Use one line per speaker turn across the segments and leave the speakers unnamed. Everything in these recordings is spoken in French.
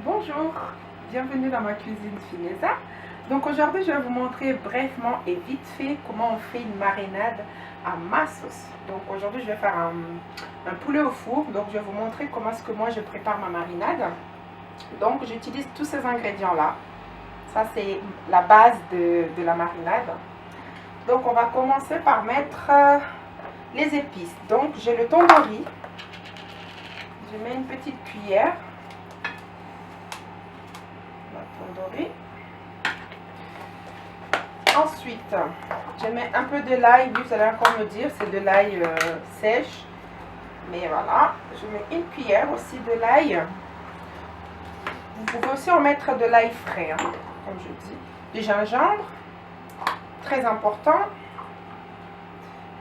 Bonjour, bienvenue dans ma cuisine Fineza. Donc aujourd'hui je vais vous montrer brièvement et vite fait comment on fait une marinade à ma sauce. Donc aujourd'hui je vais faire un poulet au four. Donc je vais vous montrer comment est-ce que moi je prépare ma marinade. Donc j'utilise tous ces ingrédients là. Ça c'est la base de la marinade. Donc on va commencer par mettre les épices. Donc j'ai le tandoori. Je mets une petite cuillère. Tandoori. Ensuite, je mets un peu de l'ail. Vous allez encore me dire, c'est de l'ail sèche. Mais voilà, je mets une cuillère aussi de l'ail. Vous pouvez aussi en mettre de l'ail frais, hein, comme je dis. Du gingembre, très important.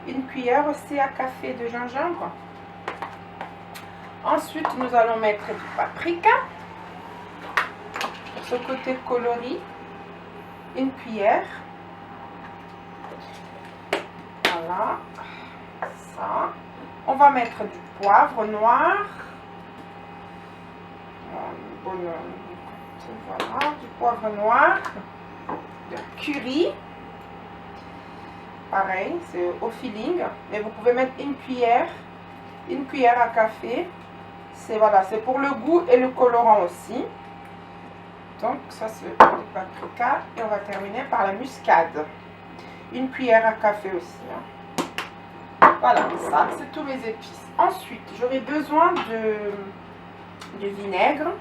Une cuillère aussi à café de gingembre. Ensuite, nous allons mettre du paprika. Ce côté coloris, une cuillère, voilà, ça. On va mettre du poivre noir, voilà, du poivre noir, de curry, pareil, c'est au feeling, mais vous pouvez mettre une cuillère à café, c'est voilà, c'est pour le goût et le colorant aussi. Donc ça c'est le paprika et on va terminer par la muscade. Une cuillère à café aussi. Hein. Voilà, ça c'est tous mes épices. Ensuite, j'aurai besoin de vinaigre.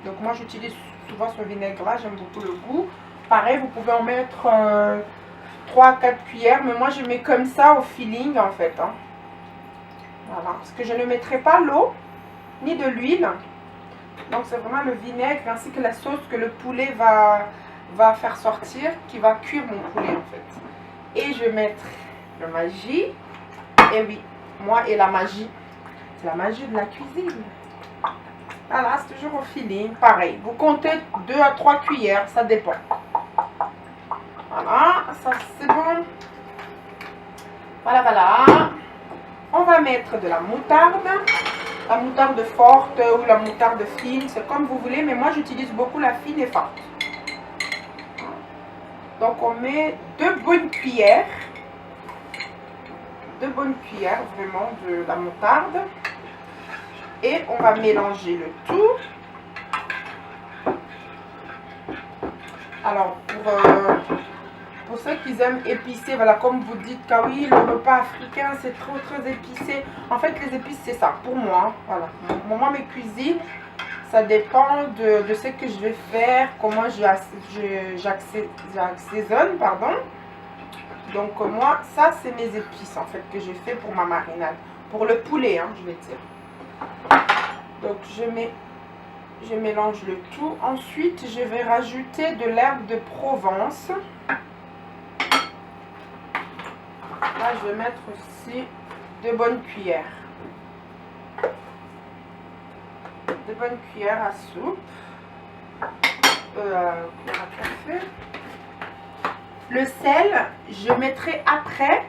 Donc moi j'utilise souvent ce vinaigre là, j'aime beaucoup le goût. Pareil, vous pouvez en mettre 3 à 4 cuillères, mais moi je mets comme ça au feeling en fait. Hein. Voilà, parce que je ne mettrai pas l'eau ni de l'huile. Donc c'est vraiment le vinaigre ainsi que la sauce que le poulet va faire sortir qui va cuire mon poulet en fait. Et je vais mettre le Maggi. Et oui, moi et la magie, c'est la magie de la cuisine. Voilà, c'est toujours au feeling. Pareil, vous comptez 2 à 3 cuillères, ça dépend. Voilà, ça c'est bon. Voilà, voilà. On va mettre de la moutarde. La moutarde forte ou la moutarde fine, c'est comme vous voulez, mais moi j'utilise beaucoup la fine et forte. Donc on met 2 bonnes cuillères. 2 bonnes cuillères vraiment de la moutarde. Et on va mélanger le tout. Alors pour ceux qui aiment épicé, voilà, comme vous dites, que oui, le repas africain c'est trop très épicé. En fait, les épices c'est ça, pour moi. Voilà. Moi, mes cuisines, ça dépend de ce que je vais faire, comment j'assaisonne, pardon. Donc moi, ça c'est mes épices en fait que j'ai fait pour ma marinade. Pour le poulet, hein, je vais dire. Donc je mélange le tout. Ensuite, je vais rajouter de l'herbe de Provence. Là, je vais mettre aussi 2 bonnes cuillères. 2 bonnes cuillères à soupe. Cuillère à café. Le sel, je mettrai après.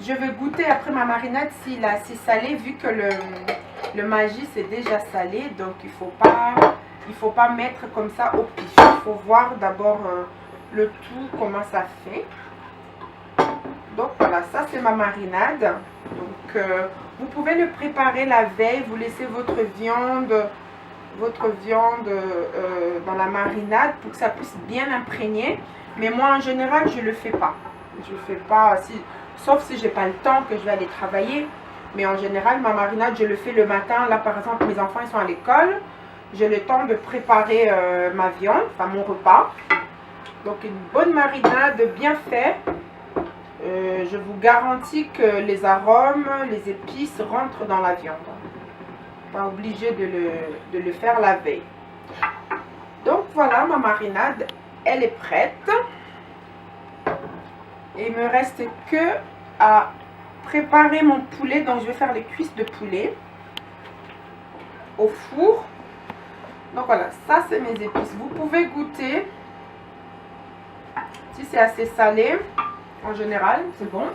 Je vais goûter après ma marinade s'il est assez salé, vu que le Maggi c'est déjà salé. Donc il faut pas mettre comme ça au pif. Il faut voir d'abord le tout, comment ça fait. Donc voilà, ça c'est ma marinade. Donc vous pouvez le préparer la veille, vous laissez votre viande dans la marinade pour que ça puisse bien imprégner. Mais moi en général je le fais pas. Je le fais pas, sauf si j'ai pas le temps que je vais aller travailler. Mais en général ma marinade je le fais le matin. Là par exemple mes enfants ils sont à l'école. J'ai le temps de préparer ma viande, enfin mon repas. Donc une bonne marinade bien faite. Je vous garantis que les arômes, les épices rentrent dans la viande. Pas obligé de le faire la veille. Donc voilà, ma marinade, elle est prête. Et il me reste que à préparer mon poulet. Donc je vais faire les cuisses de poulet au four. Donc voilà, ça c'est mes épices. Vous pouvez goûter si c'est assez salé. En général, c'est bon.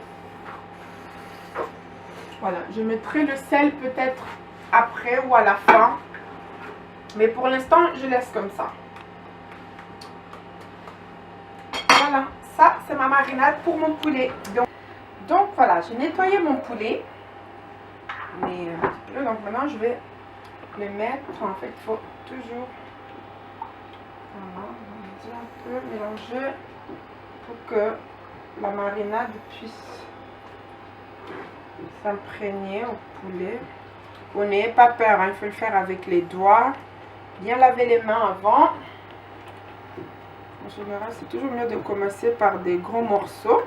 Voilà, je mettrai le sel peut-être après ou à la fin. Mais pour l'instant, je laisse comme ça. Voilà, ça c'est ma marinade pour mon poulet. Donc voilà, j'ai nettoyé mon poulet. Mais un petit peu, donc maintenant je vais le mettre. En fait, il faut toujours un peu mélanger pour que la marinade puisse s'imprégner au poulet. Vous n'ayez pas peur, hein, il faut le faire avec les doigts. Bien laver les mains avant. En général, c'est toujours mieux de commencer par des gros morceaux.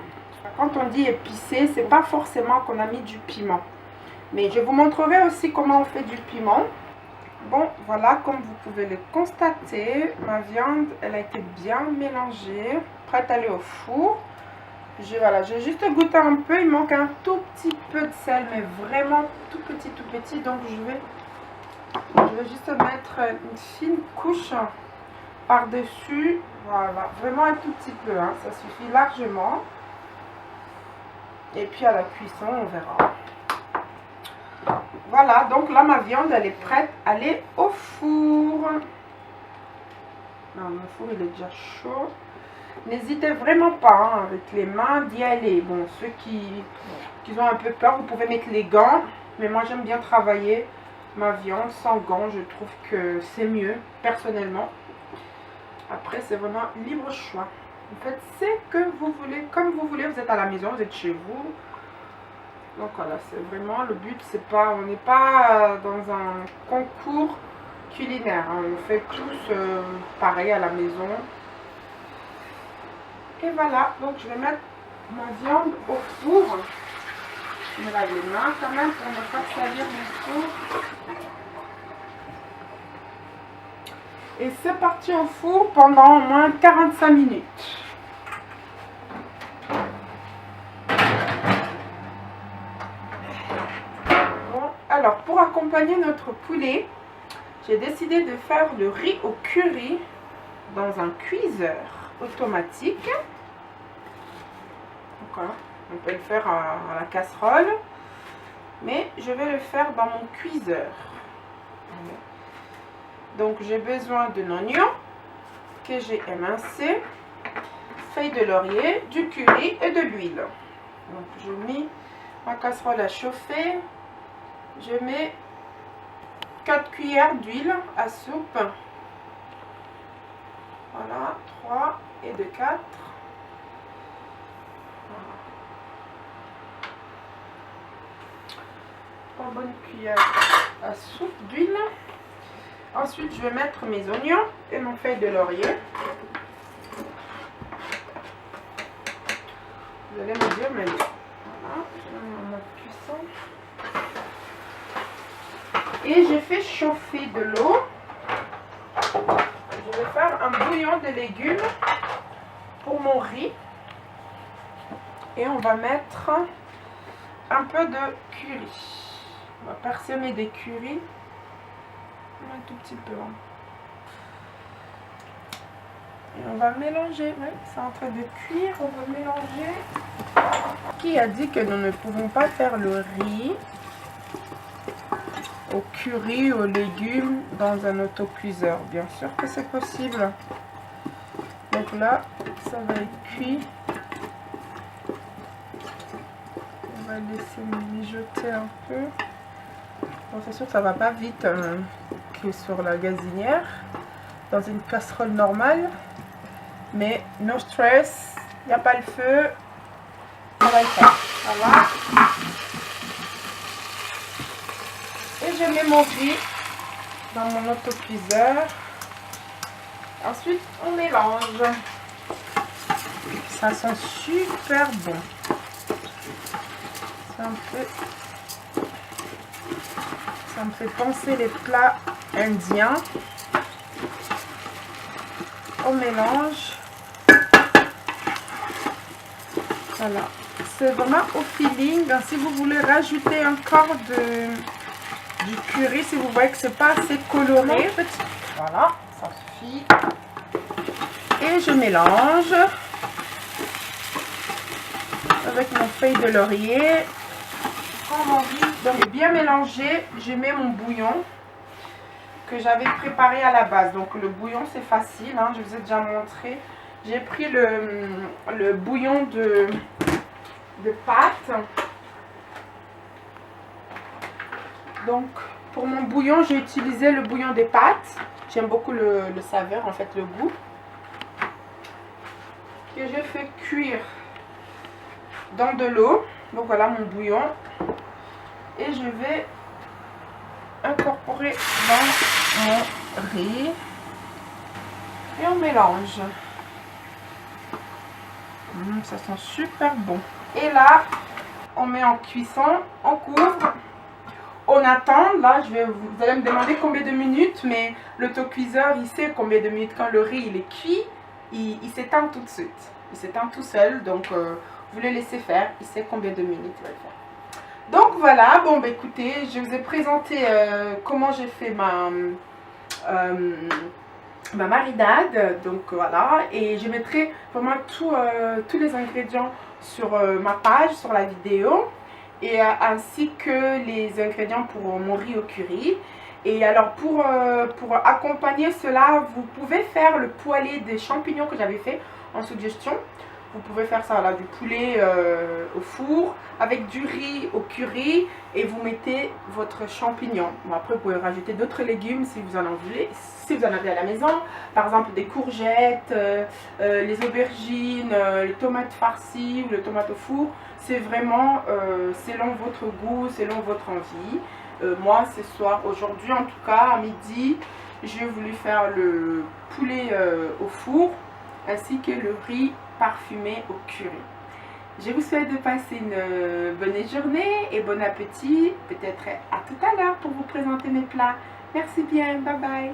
Quand on dit épicé, c'est pas forcément qu'on a mis du piment. Mais je vous montrerai aussi comment on fait du piment. Bon, voilà, comme vous pouvez le constater, ma viande, elle a été bien mélangée, prête à aller au four. Voilà, j'ai juste goûté un peu, il manque un tout petit peu de sel, mais vraiment tout petit. Donc je vais juste mettre une fine couche par-dessus. Voilà, vraiment un tout petit peu, hein, ça suffit largement. Et puis à la cuisson, on verra. Voilà, donc là ma viande elle est prête à aller au four. Non, mon four il est déjà chaud. N'hésitez vraiment pas hein, avec les mains d'y aller. Bon, ceux qui ont un peu peur, vous pouvez mettre les gants. Mais moi j'aime bien travailler ma viande sans gants. Je trouve que c'est mieux, personnellement. Après c'est vraiment libre choix. En fait, c'est que vous voulez, comme vous voulez, vous êtes à la maison, vous êtes chez vous. Donc voilà, c'est vraiment le but, c'est pas, on n'est pas dans un concours culinaire, hein, on fait tous pareil à la maison. Et voilà, donc je vais mettre ma viande au four. Je me lave les mains quand même pour ne pas salir mon four. Et c'est parti au four pendant au moins 45 minutes. Alors, pour accompagner notre poulet, j'ai décidé de faire le riz au curry dans un cuiseur automatique. Donc, on peut le faire à la casserole, mais je vais le faire dans mon cuiseur. Donc, j'ai besoin d'un oignon que j'ai émincé, feuilles de laurier, du curry et de l'huile. Donc, je mets ma casserole à chauffer. Je mets 4 cuillères d'huile à soupe. Voilà, 3 et de 4. Voilà. 3 bonnes cuillères à soupe d'huile. Ensuite, je vais mettre mes oignons et mon feuille de laurier. Vous allez me dire, mais voilà, je mets en mode cuisson. Et je fais chauffer de l'eau. Je vais faire un bouillon de légumes pour mon riz. Et on va mettre un peu de curry. On va parsemer des curry. Un tout petit peu. Et on va mélanger. Oui, c'est en train de cuire. On va mélanger. Qui a dit que nous ne pouvons pas faire le riz au curry, aux légumes dans un autocuiseur? Bien sûr que c'est possible. Donc là, ça va être cuit. On va laisser mijoter un peu. Bon, c'est sûr que ça va pas vite que sur la gazinière, dans une casserole normale. Mais no stress, il n'y a pas le feu. On va le faire. Voilà. Et je mets mon riz dans mon autocuiseur. Ensuite, on mélange. Ça sent super bon. Ça me fait penser les plats indiens. On mélange. Voilà. C'est vraiment au feeling. Si vous voulez rajouter encore du curry, si vous voyez que c'est pas assez coloré, voilà, ça suffit. Et je mélange avec mon feuille de laurier. Quand mon riz est bien mélangé, je mets mon bouillon. que j'avais préparé à la base. Donc le bouillon c'est facile, hein, je vous ai déjà montré. J'ai pris le bouillon de pâtes. Donc pour mon bouillon j'ai utilisé le bouillon des pâtes. J'aime beaucoup le saveur, en fait le goût. Que j'ai fait cuire dans de l'eau. Donc voilà mon bouillon. Et je vais incorporer dans mon riz. Et on mélange. Ça sent super bon. Et là, on met en cuisson, on couvre. On attend, là vous allez me demander combien de minutes, mais l'autocuiseur il sait combien de minutes. Quand le riz il est cuit, il s'étend tout de suite. Il s'étend tout seul, donc vous le laissez faire, il sait combien de minutes il va le faire. Donc voilà, bon bah écoutez, je vous ai présenté comment j'ai fait ma marinade. Donc voilà, et je mettrai vraiment tous les ingrédients sur ma page, sur la vidéo. Et ainsi que les ingrédients pour mon riz au curry. Et alors pour accompagner cela, vous pouvez faire le poêlé des champignons que j'avais fait en suggestion. Vous pouvez faire ça, là, du poulet au four avec du riz au curry et vous mettez votre champignon. Bon, après vous pouvez rajouter d'autres légumes si vous en voulez, si vous en avez à la maison. Par exemple des courgettes, les aubergines, les tomates farcies ou les tomates au four. C'est vraiment selon votre goût, selon votre envie. Moi ce soir, aujourd'hui en tout cas, à midi, j'ai voulu faire le poulet au four ainsi que le riz parfumé au curry. Je vous souhaite de passer une bonne journée et bon appétit. Peut-être à tout à l'heure pour vous présenter mes plats. Merci bien, bye bye.